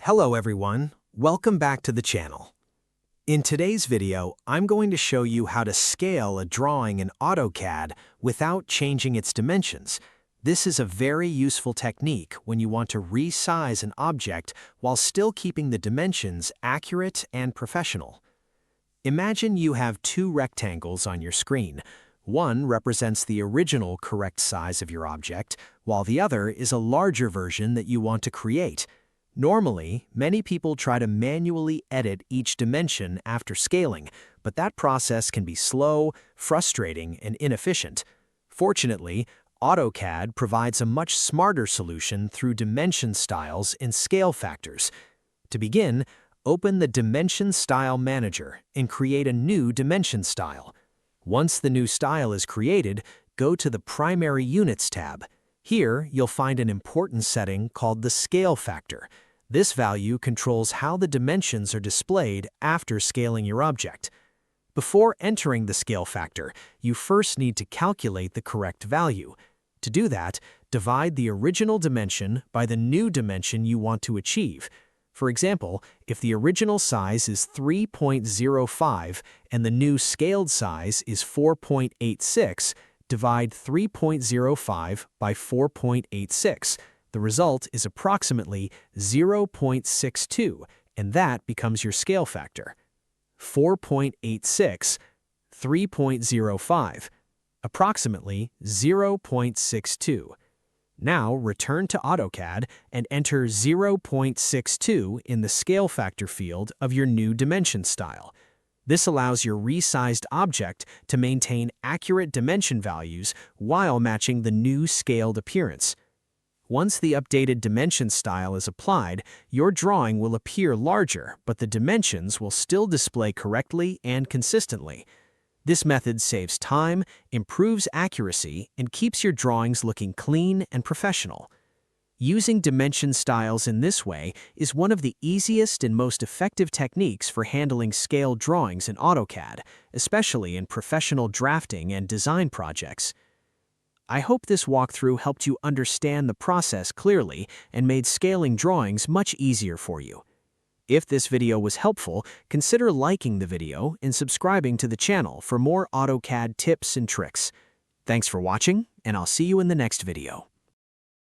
Hello everyone, welcome back to the channel. In today's video, I'm going to show you how to scale a drawing in Autocad without changing its dimensions. This is a very useful technique when you want to resize an object while still keeping the dimensions accurate and professional. Imagine you have two rectangles on your screen. One represents the original correct size of your object, while the other is a larger version that you want to create. Normally, many people try to manually edit each dimension after scaling, but that process can be slow, frustrating, and inefficient. Fortunately, Autocad provides a much smarter solution through dimension styles and scale factors. To begin, open the Dimension Style Manager and create a new dimension style. Once the new style is created, go to the Primary Units tab. Here, you'll find an important setting called the scale factor. This value controls how the dimensions are displayed after scaling your object. Before entering the scale factor, you first need to calculate the correct value. To do that, divide the original dimension by the new dimension you want to achieve. For example, if the original size is 3.05 and the new scaled size is 4.86, divide 3.05 by 4.86. The result is approximately 0.62, and that becomes your scale factor. 4.86, 3.05, approximately 0.62. Now return to Autocad and enter 0.62 in the scale factor field of your new dimension style. This allows your resized object to maintain accurate dimension values while matching the new scaled appearance. Once the updated dimension style is applied, your drawing will appear larger, but the dimensions will still display correctly and consistently. This method saves time, improves accuracy, and keeps your drawings looking clean and professional. Using dimension styles in this way is one of the easiest and most effective techniques for handling scale drawings in AutoCAD, especially in professional drafting and design projects. I hope this walkthrough helped you understand the process clearly and made scaling drawings much easier for you. If this video was helpful, consider liking the video and subscribing to the channel for more AutoCAD tips and tricks. Thanks for watching, and I'll see you in the next video.